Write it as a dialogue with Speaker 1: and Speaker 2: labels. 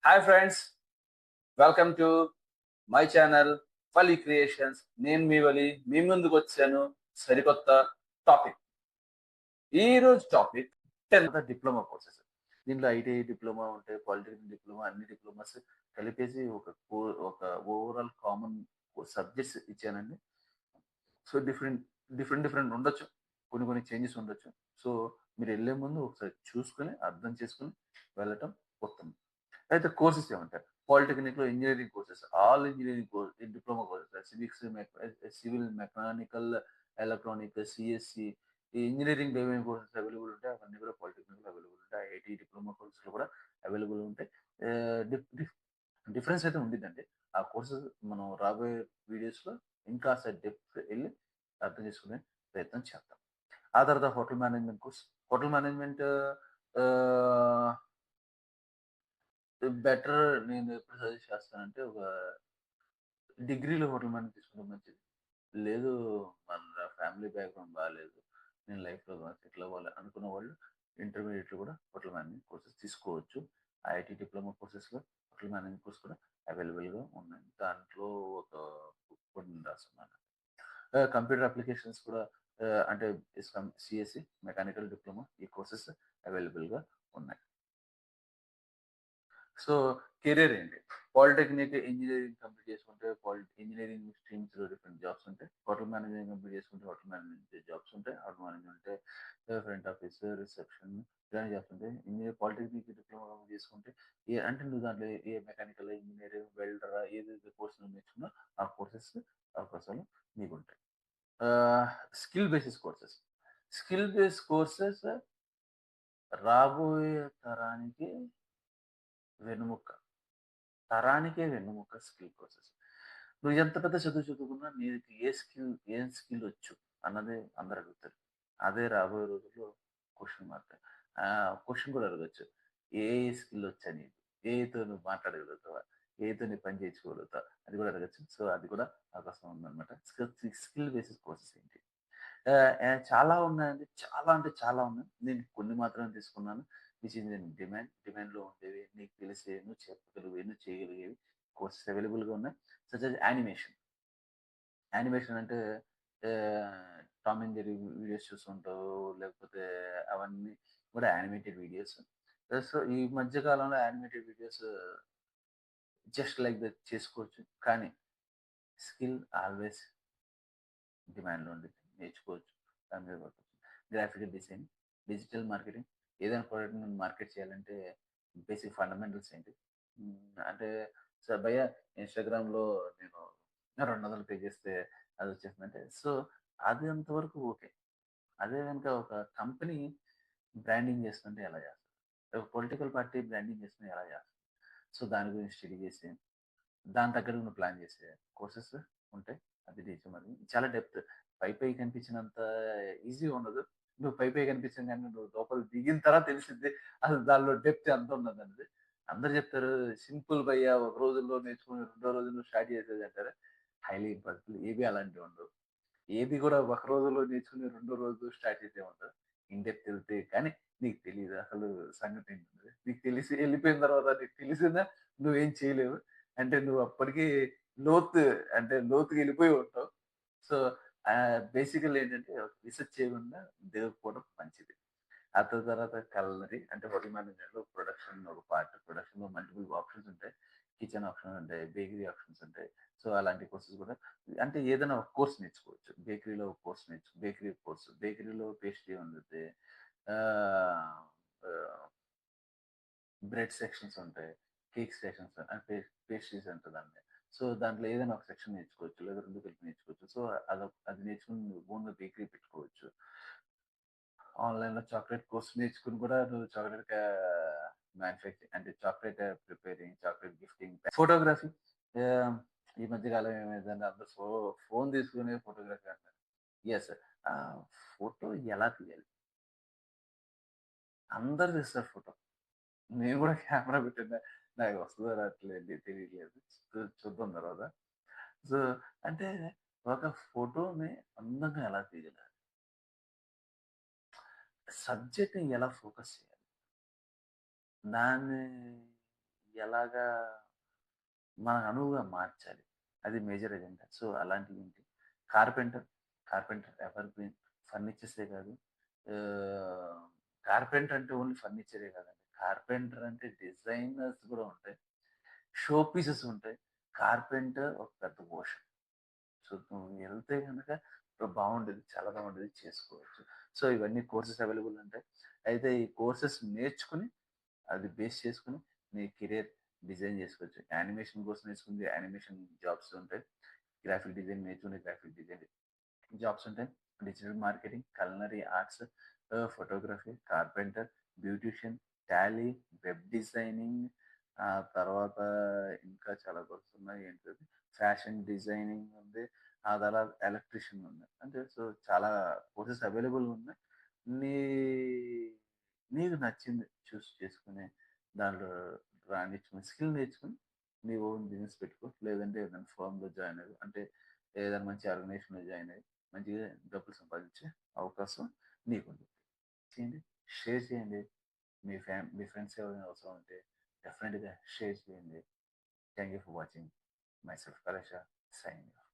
Speaker 1: Hi friends, welcome to my channel Vali creations. నేను మీ వలి మీ ముందుకు వచ్చాను సరికొత్త టాపిక్. ఈ రోజు టాపిక్ 10th డిప్లొమా కోర్సెస్. దీంట్లో ఐటీఐ డిప్లొమా ఉంటాయి, పాలిటెక్నిక్ డిప్లొమా, అన్ని డిప్లొమాస్ కలిపేసి ఒక ఓవరాల్ కామన్ సబ్జెక్ట్స్ ఇచ్చానండి. సో డిఫరెంట్ ఉండొచ్చు, కొన్ని చేంజెస్ ఉండొచ్చు. సో మీరు వెళ్ళే ముందు ఒకసారి చూసుకొని అర్థం చేసుకొని వెళ్ళటం ఉత్తమం. అయితే కోర్సెస్ ఏమంటారు? పాలిటెక్నిక్ లో engineering courses, all engineering course, diploma courses, civics, civil, mechanical, electronic, CSC, ఈ ఇంజనీరింగ్ ఏమేమి కోర్సెస్ అవైలబుల్ ఉంటాయి అవన్నీ కూడా పాలిటెక్నిక్ లో అవైలబుల్ ఉంటాయి. ఐఐటి డిప్లొమా కోర్సెస్ కూడా అవైలబుల్ ఉంటాయి. డిఫరెన్స్ అయితే ఉండిద్దండి. ఆ కోర్సెస్ మనం రాబోయే వీడియోస్ లో ఇంకా డెప్త్ వెళ్ళి అర్థం చేసుకునే ప్రయత్నం చేద్దాం. ఆ తర్వాత hotel management course. Hotel management better. నేను ఎప్పుడు సజెస్ట్ చేస్తానంటే ఒక డిగ్రీలో హోటల్ మేనేజ్ తీసుకుంటే మంచిది. లేదు, మన ఫ్యామిలీ బ్యాక్గ్రౌండ్ బాగాలేదు, నేను లైఫ్లో సెటిల్ అవ్వాలి అనుకున్న వాళ్ళు ఇంటర్మీడియట్లో కూడా హోటల్ మేనేజ్మెంట్ కోర్సెస్ తీసుకోవచ్చు. ఐఐటి డిప్లొమా కోర్సెస్లో హోటల్ మేనేజ్మెంట్ కోర్స్ కూడా అవైలబుల్గా ఉన్నాయి. దాంట్లో ఒక బుక్ కూడా నేను రాస్తున్నాను. కంప్యూటర్ అప్లికేషన్స్ కూడా అంటే సిఎస్సి, మెకానికల్ డిప్లొమా, ఈ కోర్సెస్ అవైలబుల్గా ఉన్నాయి. సో కెరీర్ ఏంటి? పాలిటెక్నిక్ ఇంజనీరింగ్ కంప్లీట్ చేసుకుంటే ఇంజనీరింగ్ స్ట్రీమ్స్ లో డిఫరెంట్ జాబ్స్ ఉంటాయి. హోటల్ మేనేజ్మెంట్ కంప్లీట్ చేసుకుంటే హోటల్ మేనేజ్మెంట్ జాబ్స్ ఉంటాయి. Hotel management front office, reception, ఇలాంటి జాబ్స్ ఉంటాయి. పాలిటెక్నిక్ డిప్లొమా కంప్లీట్ చేసుకుంటే అంటే నువ్వు దాంట్లో ఏ మెకానికల్ ఇంజనీర్, వెల్డర్, ఏదైతే కోర్స్ నేర్చుకున్నా ఆ కోర్సెస్ అవకాశాలు మీకు ఉంటాయి. Skill basis courses. Skill base courses రాబోయే తరానికి వెనుముక్క. తరానికే వెన్నుముక్క స్కిల్ కోర్సెస్. నువ్వు ఎంత పెద్ద చదువు చదువుకున్నా నీకు ఏం స్కిల్ వచ్చు అన్నది అందరు అడుగుతారు. అదే రాబోయే రోజుల్లో క్వశ్చన్ మార్క్. క్వశ్చన్ కూడా అడగచ్చు. ఏ స్కిల్ వచ్చా నీకు? ఏతో నువ్వు మాట్లాడగలుగుతావా? ఏతో నీ పని చేయించుకోగలుగుతావా? అది కూడా అడగచ్చు. సో అది కూడా అవకాశం ఉందన్నమాట. స్కిల్ బేసిస్ కోర్సెస్ ఏంటి? చాలా ఉన్నాయండి. చాలా అంటే చాలా ఉన్నాయి. నేను కొన్ని మాత్రమే తీసుకున్నాను. విచ్ ఇస్ ఇన్ డిమాండ్‌లో ఉండేవి, నీకు తెలిసేవి, నువ్వు చెప్పగలిగేవి, నువ్వు చేయగలిగేవి కోర్సెస్ అవైలబుల్‌గా ఉన్నాయి. Such as animation. యానిమేషన్ అంటే టామ్ అండ్ జెర్రీ వీడియోస్ చూస్తుంటావు. లేకపోతే అవన్నీ కూడా యానిమేటెడ్ వీడియోస్. సో ఈ మధ్య కాలంలో animated videos just like that చేసుకోవచ్చు. కానీ స్కిల్ ఆల్వేస్ డిమాండ్‌లో ఉండిద్ది. నేర్చుకోవచ్చు. దాని మీద work. Graphical design, digital marketing, ఏదైనా ప్రోడక్ట్‌ని మార్కెట్ చేయాలంటే బేసిక్ ఫండమెంటల్స్ ఏంటి? అంటే సార్ భయ్యా ఇన్‌స్టాగ్రామ్‌లో నేను 200 పే చేస్తే అదొచ్చేస్తుందంటే సో అది అంతవరకు ఓకే. అదే గనుక ఒక కంపెనీ బ్రాండింగ్ చేస్తుంటే ఎలా చేస్తారు? ఒక పొలిటికల్ పార్టీ బ్రాండింగ్ చేస్తుంటే ఎలా చేస్తారు? సో దాని గురించి స్టడీ చేసి దాని తగ్గట్టు నువ్వు ప్లాన్ చేసే కోర్సెస్ ఉంటాయి. అది నిజం అది. చాలా డెప్త్. పై కనిపించినంత ఈజీ ఉండదు. నువ్వు పై కనిపించంగానే కానీ నువ్వు లోపల దిగిన తర్వాత తెలిసిద్ది అసలు దానిలో డెప్త్ ఎంత ఉన్నదనేది. అందరూ చెప్తారు సింపుల్ భయ్యా ఒక రోజుల్లో నేర్చుకొని రెండో రోజుల్లో స్టార్ట్ చేసేది అంటారు. Highly impossible. ఏవి అలాంటివి ఉండవు. ఏది కూడా ఒక రోజులో నేర్చుకుని రెండో రోజు స్టార్ట్ చేసే ఉండదు. ఇన్ డెప్త్ వెళ్తే కానీ నీకు తెలీదు అసలు సంగతి ఏంటనేది. నీకు తెలిసి వెళ్ళిపోయిన తర్వాత నీకు తెలిసిందా నువ్వేం చేయలేవు. అంటే నువ్వు అప్పటికి లోతు లోతుకి వెళ్ళిపోయి ఉంటావు. సో బేసికల్ ఏంటంటే రీసెర్చ్ చేయకుండా దిగకపోవడం మంచిది. ఆ తర్వాత కలనరీ అంటే హోటల్ మేనేజ్మెంట్‌లో ప్రొడక్షన్ ఒక పార్ట్. ప్రొడక్షన్‌లో మల్టిపుల్ ఆప్షన్స్ ఉంటాయి. కిచెన్ ఆప్షన్స్ ఉంటాయి. బేకరీ ఆప్షన్స్ ఉంటాయి. సో అలాంటి కోర్సెస్ కూడా అంటే ఏదైనా ఒక కోర్స్ నేర్చుకోవచ్చు. బేకరీలో ఒక కోర్స్ బేకరీ కోర్స్. బేకరీలో పేస్ట్రీ ఉండిద్ది. ఆహ్, ఆహ్, బ్రెడ్ సెక్షన్స్ ఉంటాయి. కేక్ సెక్షన్స్ అంటే పేస్ట్రీస్ అంటారు దాన్ని. సో దాంట్లో ఏదైనా ఒక సెక్షన్ నేర్చుకోవచ్చు. లేదా 2 కలిపి నేర్చుకోవచ్చు. సో అది నేర్చుకొని నువ్వు ఓన్‌గా బేకరీ పెట్టుకోవచ్చు. ఆన్‌లైన్‌లో చాక్లేట్ కోర్స్ నేర్చుకొని కూడా నువ్వు మ్యానుఫ్యాక్చరింగ్ అంటే chocolate preparing, chocolate gifting, photography. ఆహ్, ఈ మధ్య కాలం ఏమైందంటే అందరూ ఫోను తీసుకొని ఫోటోగ్రఫీ అంటారు. యెస్. ఫోటో ఎలా తీయాలి? అందరూ తీస్తారు ఫోటో. నేను కూడా కెమెరా పెట్టిన నాకు వస్తదో రాట్లేదో తెలియట్లేదు. చూద్దాం తర్వాత. సో, అంటే ఒక ఫోటోని అందంగా ఎలా తీయాలి? సబ్జెక్ట్‌ని ఎలా ఫోకస్ చేయాలి? దాన్ని ఎలాగా మనకు అనువుగా మార్చాలి. అది మేజర్ ఎజెండా. సో, అలాంటివి ఏంటి కార్పెంటర్, కార్పెంటర్ ఎవర్ గ్రీన్ ఫర్నిచర్సే కాదు. ఆహ్, కార్పెంటర్ అంటే ఓన్లీ ఫర్నిచరే కాదండి. కార్పెంటర్ అంటే డిజైనర్స్ కూడా ఉంటాయి. షో పీసెస్ ఉంటాయి. కార్పెంటర్ ఒక పెద్ద ఓషన్. సో, నువ్వు వెళ్తే గనక బావుండేది. చాలా బావుండేది. చేసుకోవచ్చు. సో, ఇవన్నీ కోర్సెస్ అవైలబుల్ ఉంటాయి. అయితే ఈ కోర్సెస్ నేర్చుకొని, అది బేస్ చేసుకొని నీ కెరియర్ డిజైన్ చేసుకోవచ్చు. యానిమేషన్ కోర్స్ నేర్చుకుంటే యానిమేషన్ జాబ్స్ ఉంటాయి. గ్రాఫిక్ డిజైన్ నేర్చుకుంటే గ్రాఫిక్ డిజైన్ జాబ్స్ ఉంటాయి. Digital marketing, culinary arts, photography, carpenter, beautician, Tally, web designing, తర్వాత ఇంకా చాలా కోర్సెస్ ఉన్నాయి. ఏంటది ఫ్యాషన్ డిజైనింగ్ ఉంది. ఆ తర్వాత ఎలక్ట్రీషియన్ ఉంది. అంటే సో, చాలా కోర్సెస్ అవైలబుల్ ఉన్నాయి. నీ నీకు నచ్చింది చూస్ చేసుకొని దాంట్లో రాణించుకొని స్కిల్ నేర్చుకొని నీ ఓన్ బిజినెస్ పెట్టుకో. లేదంటే ఏదైనా ఫర్మ్‌లో జాయిన్ అవ్వు. అంటే ఏదైనా మంచి ఆర్గనైజేషన్‌లో జాయిన్ అయ్యి మంచిగా డబ్బులు సంపాదించే అవకాశం నీకుంది. చేయండి. షేర్ చేయండి. మీ ఫ్రెండ్స్ ఎవరైనా అవసరం ఉంటే డెఫినిట్‌గా షేర్ చేయండి. Thank you for watching. Myself Kalesha signing of.